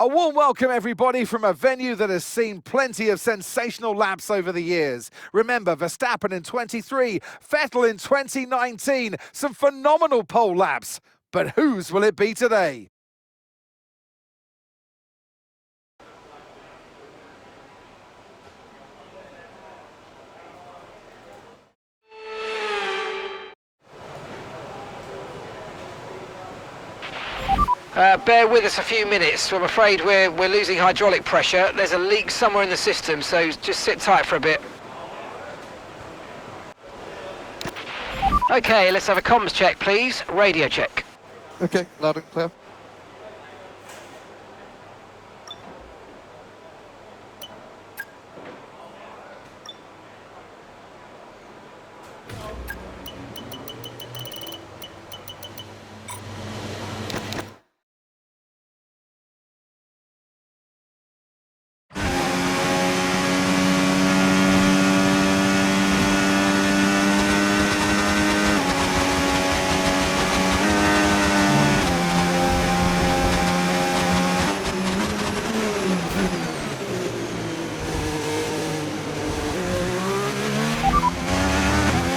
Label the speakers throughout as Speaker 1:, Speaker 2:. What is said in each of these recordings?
Speaker 1: A warm welcome, everybody, from a venue that has seen plenty of sensational laps over the years. Remember, Verstappen in 23, Vettel in 2019, some phenomenal pole laps. But whose will it be today?
Speaker 2: Bear with us a few minutes. I'm afraid we're losing hydraulic pressure. There's a leak somewhere in the system, so just sit tight for a bit. Okay, let's have a comms check, please. Radio check.
Speaker 3: Okay, loud and clear.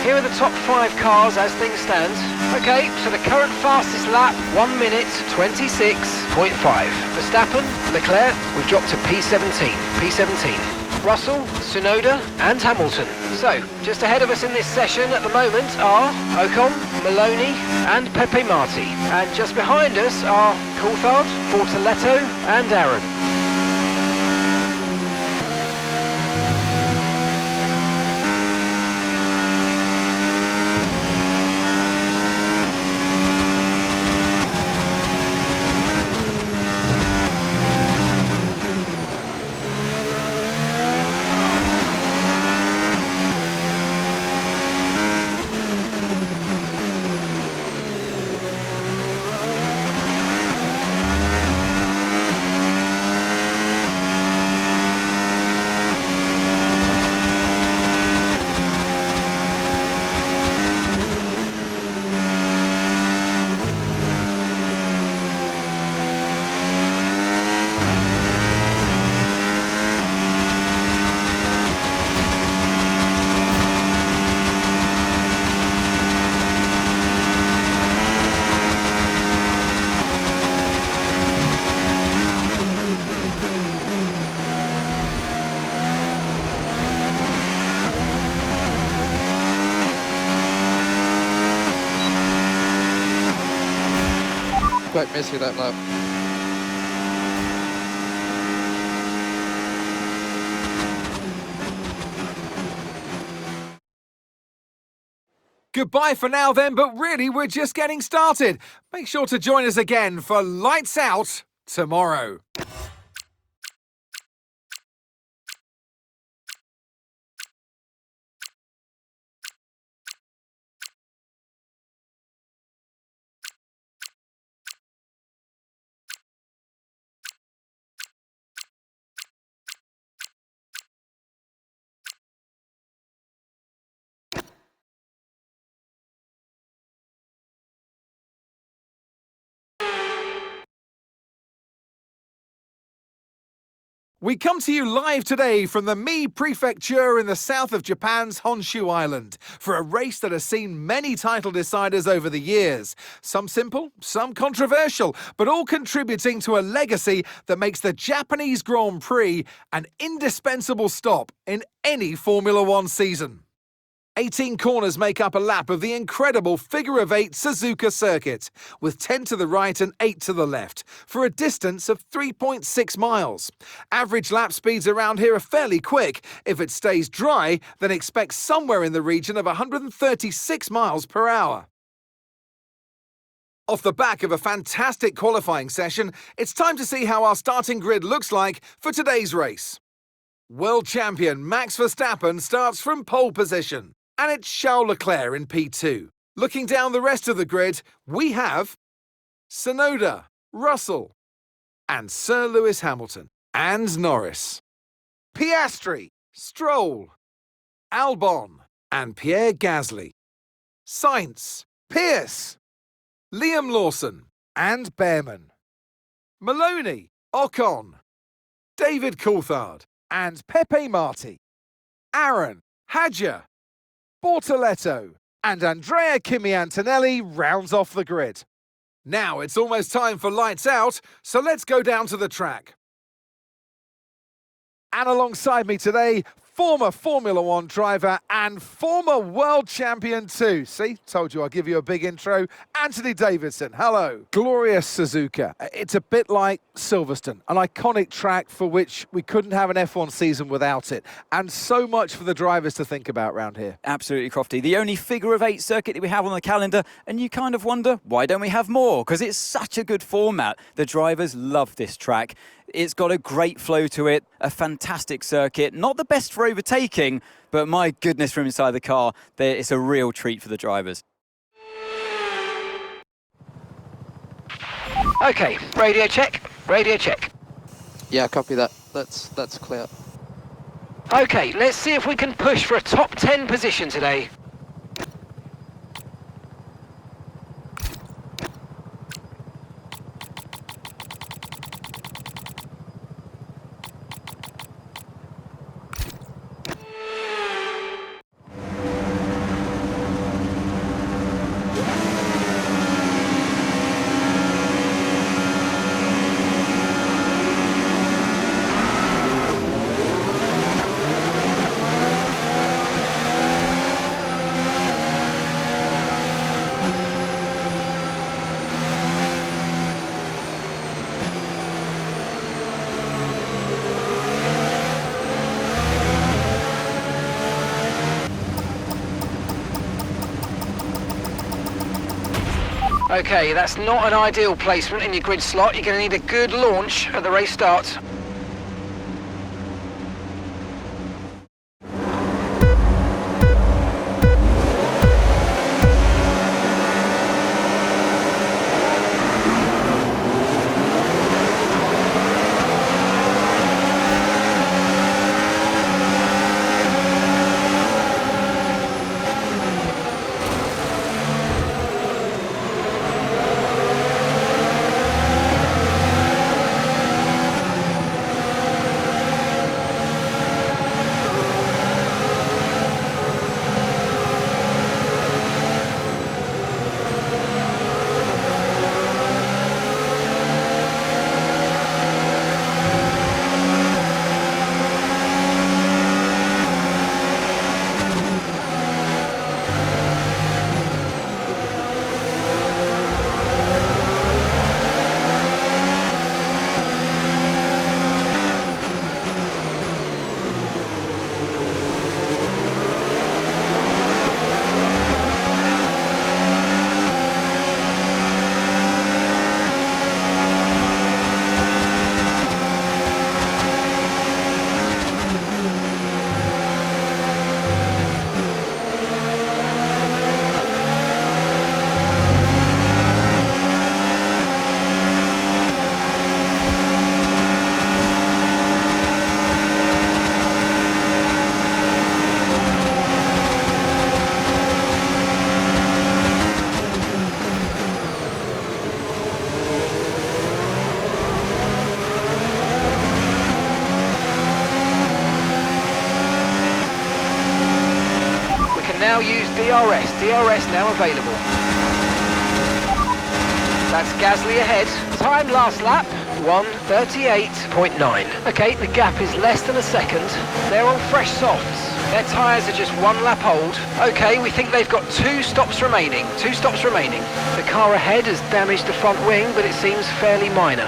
Speaker 2: Here are the top 5 cars as things stand. Okay, so the current fastest lap, 1 minute 26.5. Verstappen, Leclerc, we've dropped to P17. Russell, Tsunoda and Hamilton. So, just ahead of us in this session at the moment are Ocon, Maloney and Pepe Marti. And just behind us are Coulthard, Bortoletto and Aaron.
Speaker 3: Quite messy that lap.
Speaker 1: Goodbye for now then, but really we're just getting started. Make sure to join us again for Lights Out tomorrow. We come to you live today from the Mie Prefecture in the south of Japan's Honshu Island for a race that has seen many title deciders over the years. Some simple, some controversial, but all contributing to a legacy that makes the Japanese Grand Prix an indispensable stop in any Formula One season. 18 corners make up a lap of the incredible figure-of-8 Suzuka circuit, with 10 to the right and 8 to the left, for a distance of 3.6 miles. Average lap speeds around here are fairly quick. If it stays dry, then expect somewhere in the region of 136 miles per hour. Off the back of a fantastic qualifying session, it's time to see how our starting grid looks like for today's race. World champion Max Verstappen starts from pole position. And it's Charles Leclerc in P2. Looking down the rest of the grid, we have Tsunoda, Russell, and Sir Lewis Hamilton, and Norris, Piastri, Stroll, Albon, and Pierre Gasly, Sainz, Pierce, Liam Lawson, and Behrman, Maloney, Ocon, David Coulthard, and Pepe Marti, Aaron, Hadja, Bortoletto, and Andrea Kimi Antonelli rounds off the grid. Now it's almost time for lights out, so let's go down to the track. And alongside me today, former Formula One driver and former world champion too. See, told you I'll give you a big intro. Anthony Davidson, hello. Glorious Suzuka. It's a bit like Silverstone, an iconic track for which we couldn't have an F1 season without it. And so much for the drivers to think about around here.
Speaker 4: Absolutely, Crofty. The only figure-of-8 circuit that we have on the calendar, and you kind of wonder, why don't we have more? Because it's such a good format. The drivers love this track. It's got a great flow to it, a fantastic circuit. Not the best for overtaking, but my goodness, from inside the car, it's a real treat for the drivers.
Speaker 2: Okay, radio check, radio check.
Speaker 3: Yeah, copy that. That's clear.
Speaker 2: Okay, let's see if we can push for a top 10 position today. Okay, that's not an ideal placement in your grid slot. You're going to need a good launch at the race start. Now use DRS now available. That's Gasly ahead. Time last lap, 1:38.9. Okay, the gap is less than a second. They're on fresh softs. Their tyres are just 1 lap old. Okay, we think they've got 2 stops remaining. The car ahead has damaged the front wing, but it seems fairly minor.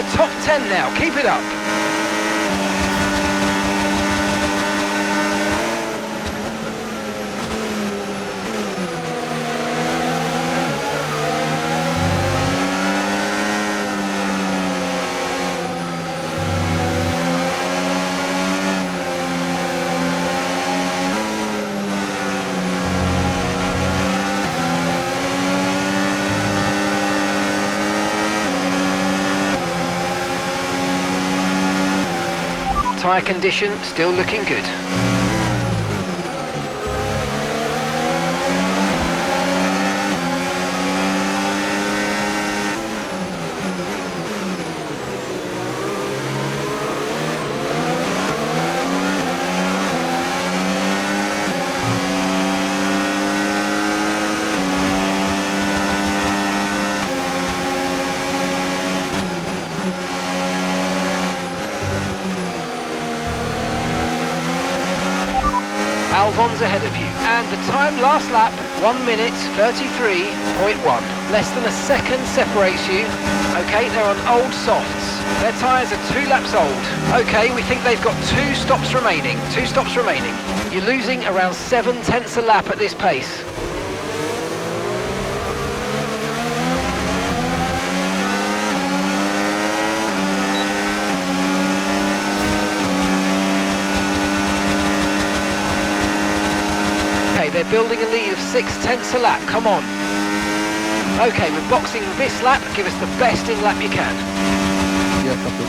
Speaker 2: the top 10 now, keep it up. Tyre condition still looking good. Albon's ahead of you, and the time last lap, 1 minute 33.1. Less than a second separates you. Okay, they're on old softs. Their tyres are 2 laps old. Okay, we think they've got 2 stops remaining. 2 stops remaining. You're losing around 7/10 a lap at this pace. They're building a lead of 6/10 a lap, come on. Okay, we're boxing this lap, give us the best in lap you can.
Speaker 3: Yeah, copy.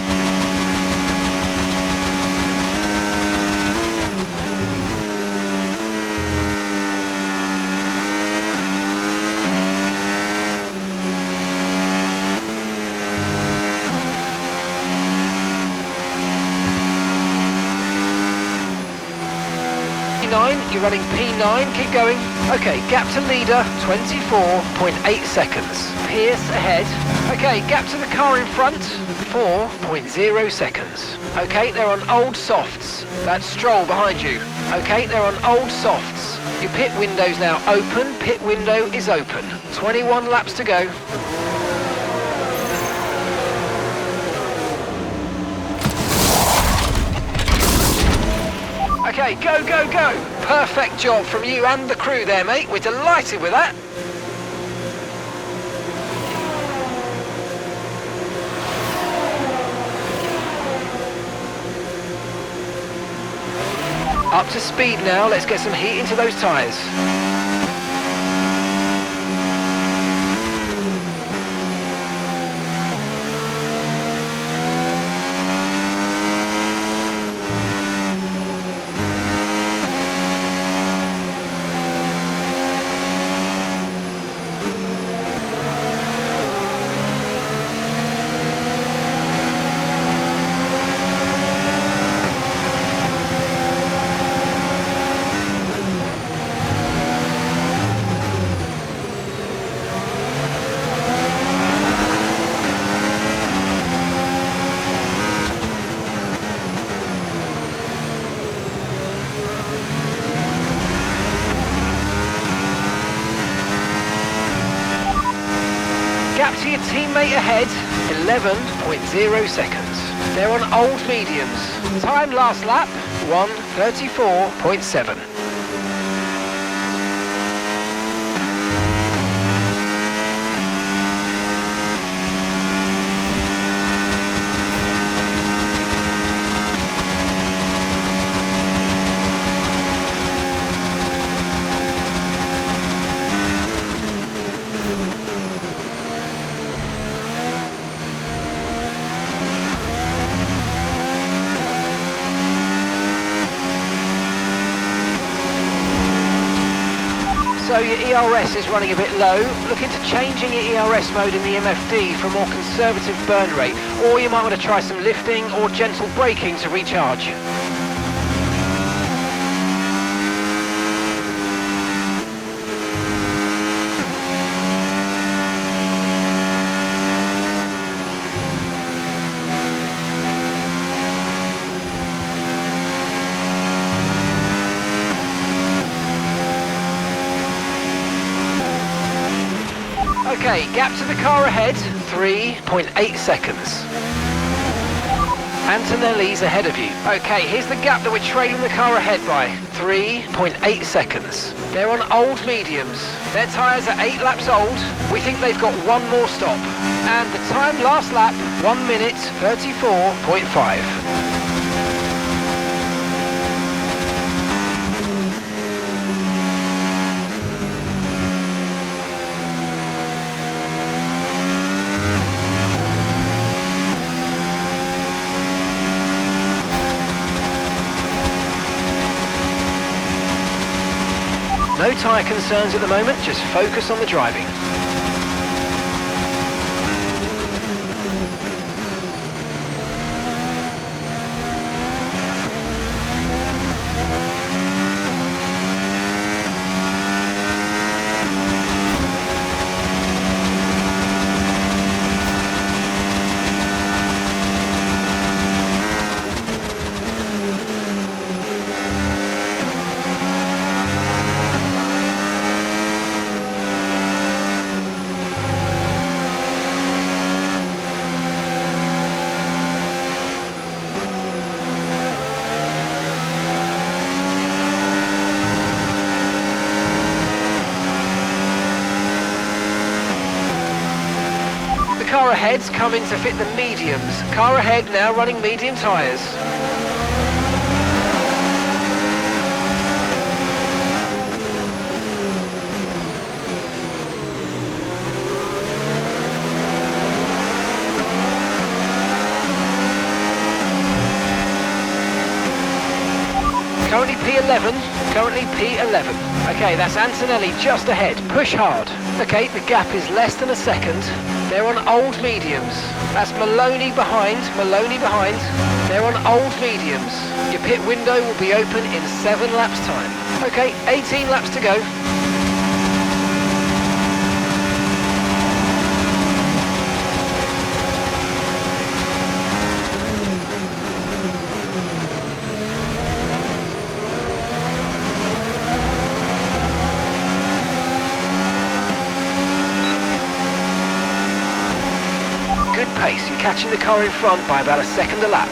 Speaker 2: You're running P9, keep going. Okay, gap to leader, 24.8 seconds. Pierce ahead. Okay, gap to the car in front, 4.0 seconds. Okay, they're on old softs. That's Stroll behind you. Okay, they're on old softs. Your pit window's now open, pit window is open. 21 laps to go. Okay, go, go, go! Perfect job from you and the crew there, mate. We're delighted with that. Up to speed now. Let's get some heat into those tyres. Gap to your teammate ahead, 11.0 seconds. They're on old mediums. Time last lap, 1:34.7. So your ERS is running a bit low. Look into changing your ERS mode in the MFD for a more conservative burn rate, or you might want to try some lifting or gentle braking to recharge. Okay, gap to the car ahead, 3.8 seconds. Antonelli's ahead of you. Okay, here's the gap that we're trailing the car ahead by. 3.8 seconds. They're on old mediums. Their tyres are 8 laps old. We think they've got one more stop. And the time last lap, 1 minute 34.5. No tyre concerns at the moment, just focus on the driving. Car ahead's coming to fit the mediums. Car ahead now running medium tyres. Currently P11, currently P11. Okay, that's Antonelli just ahead. Push hard. Okay, the gap is less than a second. They're on old mediums. That's Maloney behind, Maloney behind. They're on old mediums. Your pit window will be open in 7 laps time. Okay, 18 laps to go. Good pace, you're catching the car in front by about a second a lap.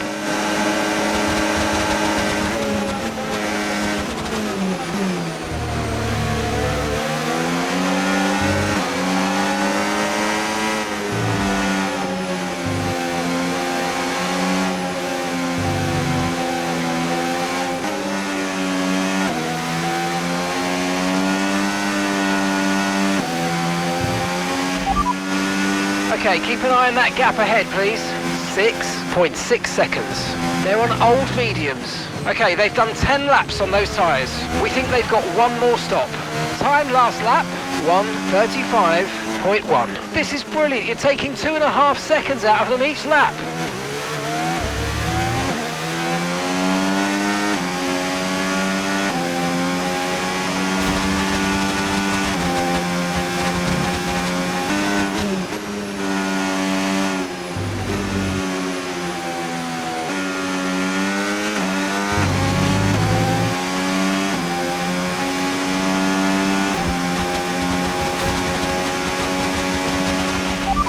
Speaker 2: Okay, keep an eye on that gap ahead, please. 6.6 seconds. They're on old mediums. Okay, they've done 10 laps on those tyres. We think they've got one more stop. Time last lap, 1:35.1. This is brilliant. You're taking 2.5 seconds out of them each lap.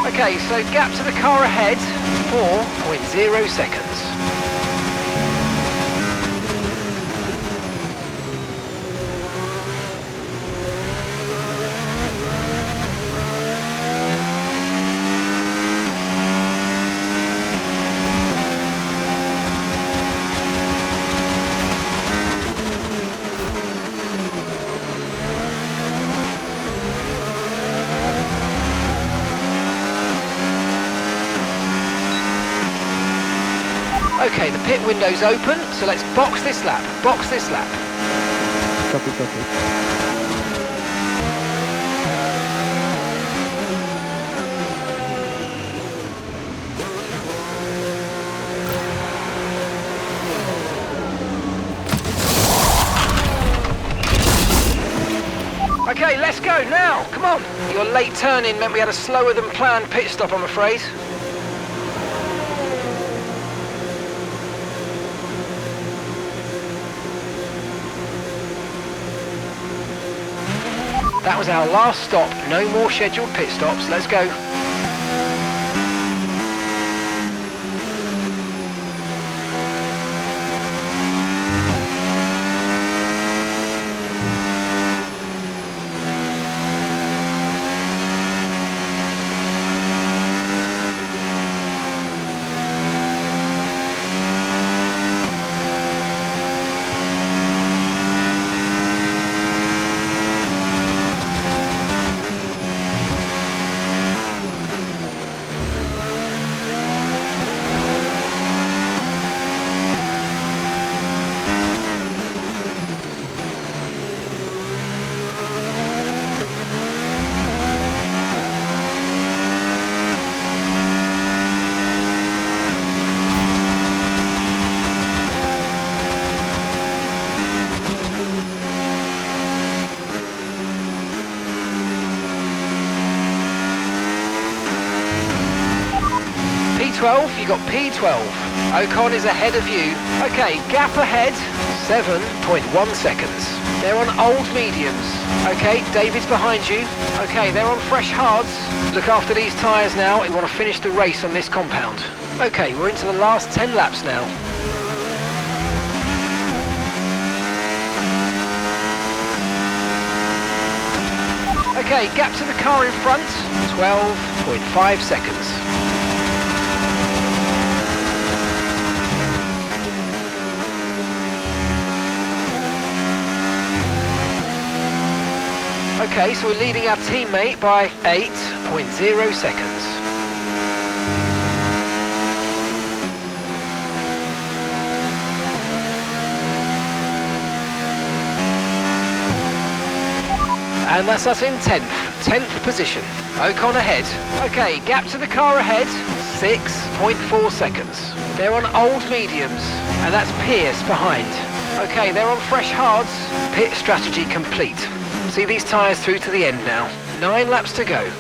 Speaker 2: Okay, so gap to the car ahead, 4.0 seconds. Okay, the pit window's open, so let's box this lap, box this lap.
Speaker 3: Copy, copy.
Speaker 2: Okay, let's go now, come on. Your late turn-in meant we had a slower than planned pit stop, I'm afraid. That was our last stop, no more scheduled pit stops, let's go. P12, you got P12. Ocon is ahead of you. Okay, gap ahead, 7.1 seconds. They're on old mediums. Okay, David's behind you. Okay, they're on fresh hards. Look after these tyres now. We want to finish the race on this compound. Okay, we're into the last 10 laps now. Okay, gap to the car in front, 12.5 seconds. Okay, so we're leading our teammate by 8.0 seconds. And that's us in 10th position. Ocon ahead. Okay, gap to the car ahead, 6.4 seconds. They're on old mediums, and that's Pierce behind. Okay, they're on fresh hards. Pit strategy complete. See these tyres through to the end now. 9 laps to go.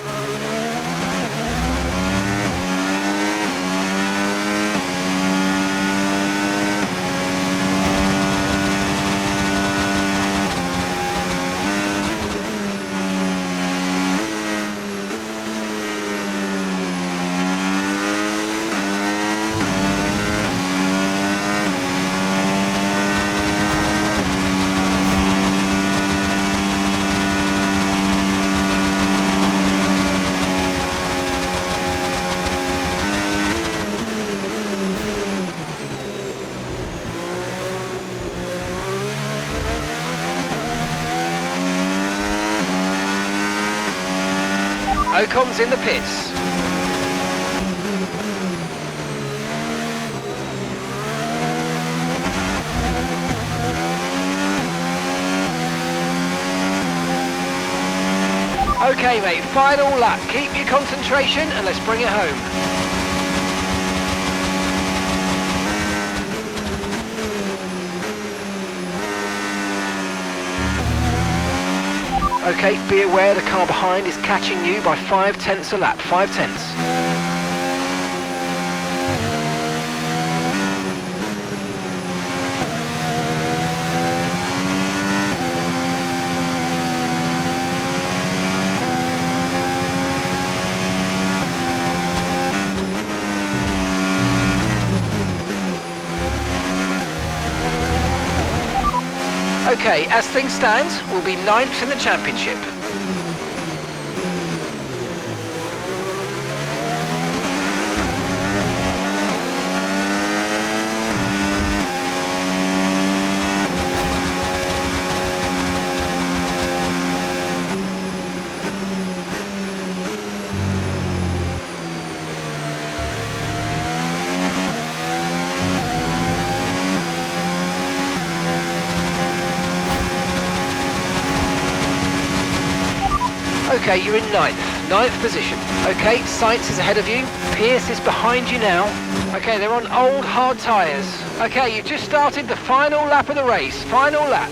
Speaker 2: Ocon's in the pits. Okay mate, final lap. Keep your concentration and let's bring it home. Okay, be aware the car behind is catching you by 5/10 a lap, 5/10. Okay, as things stand, we'll be 9th in the championship. Okay, you're in 9th position. Okay, Sainz is ahead of you. Pierce is behind you now. Okay, they're on old hard tyres. Okay, you've just started the final lap of the race. Final lap.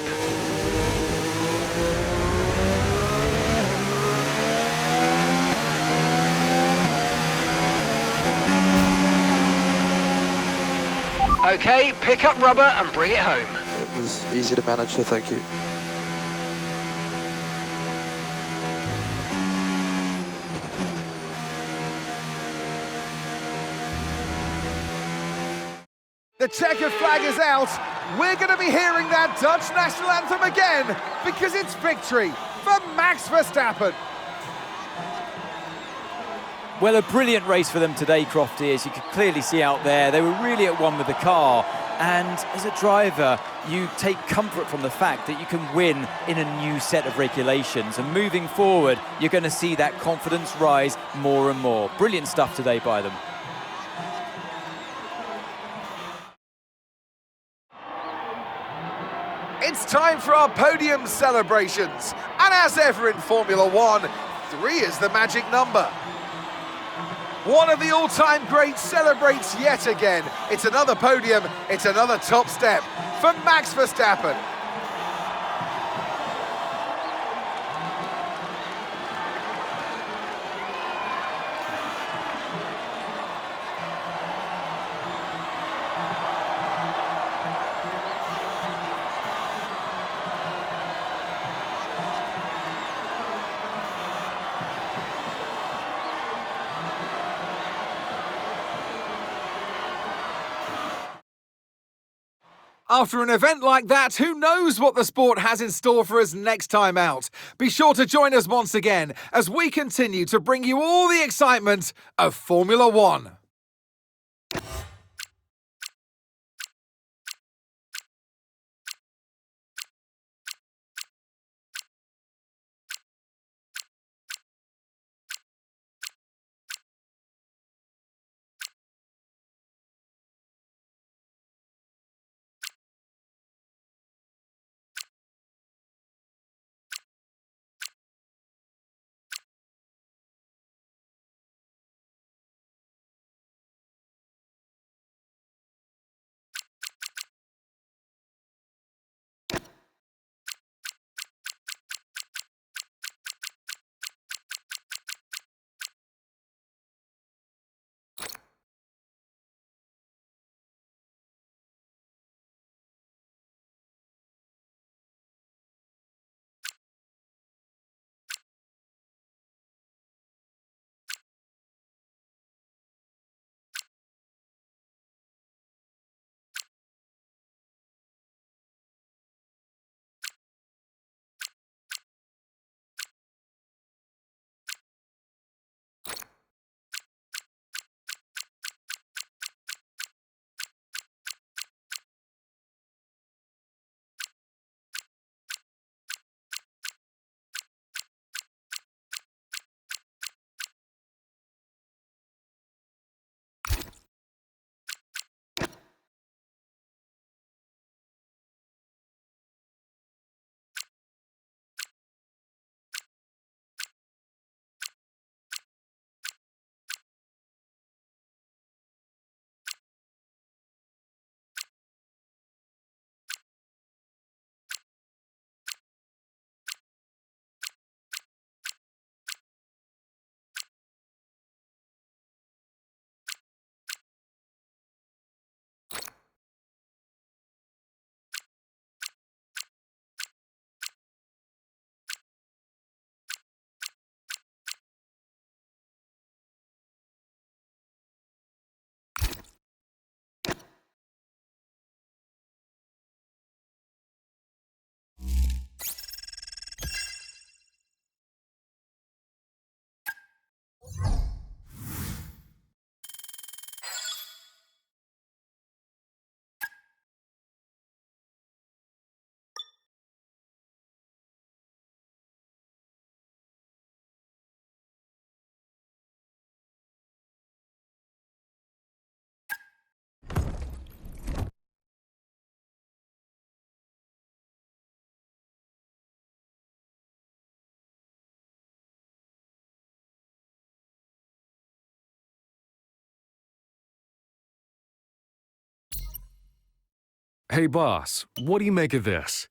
Speaker 2: Okay, pick up rubber and bring it home.
Speaker 3: It was easy to manage, so thank you.
Speaker 1: The checkered flag is out. We're going to be hearing that Dutch national anthem again because it's victory for Max Verstappen.
Speaker 4: Well, a brilliant race for them today, Crofty, as you could clearly see out there. They were really at one with the car. And as a driver, you take comfort from the fact that you can win in a new set of regulations. And moving forward, you're going to see that confidence rise more and more. Brilliant stuff today by them.
Speaker 1: It's time for our podium celebrations. And as ever in Formula One, 3 is the magic number. One of the all-time greats celebrates yet again. It's another podium, it's another top step for Max Verstappen. After an event like that, who knows what the sport has in store for us next time out? Be sure to join us once again as we continue to bring you all the excitement of Formula One.
Speaker 5: Hey boss, what do you make of this?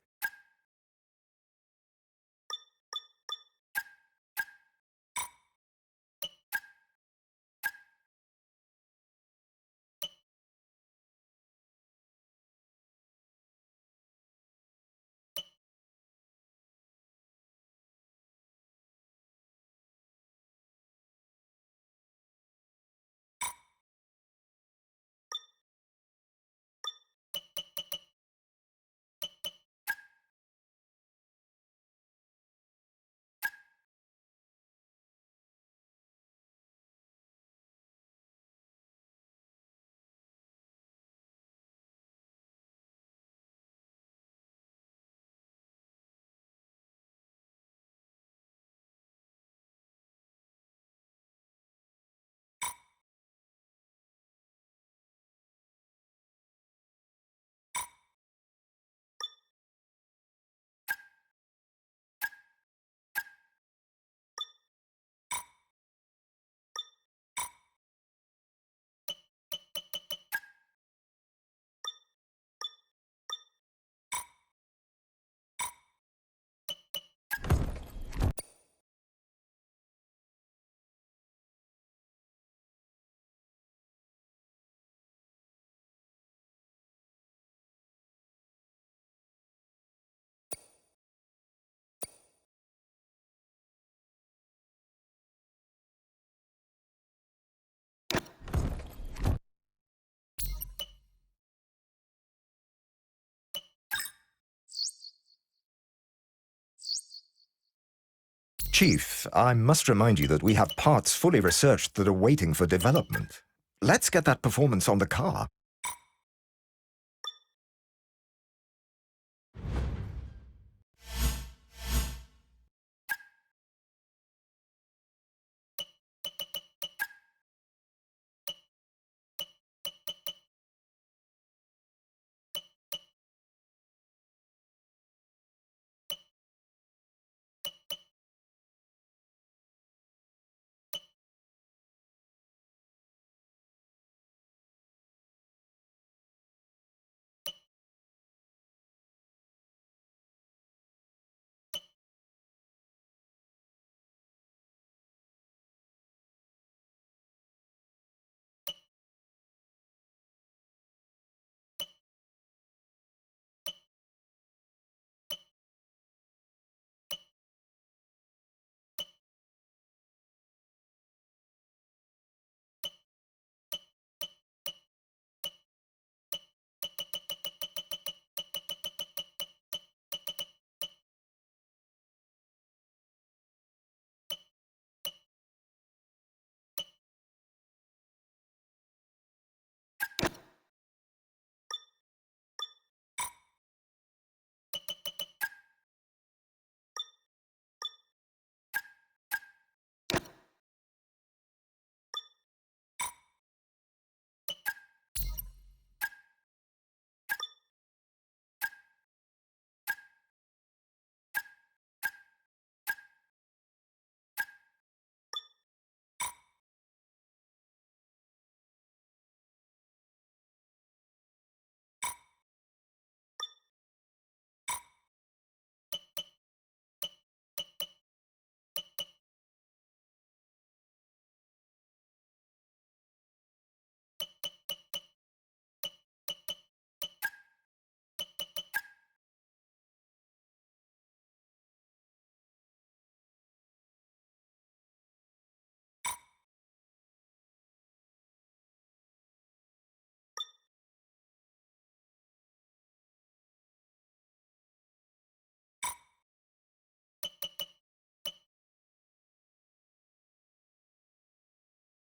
Speaker 6: Chief, I must remind you that we have parts fully researched that are waiting for development. Let's get that performance on the car.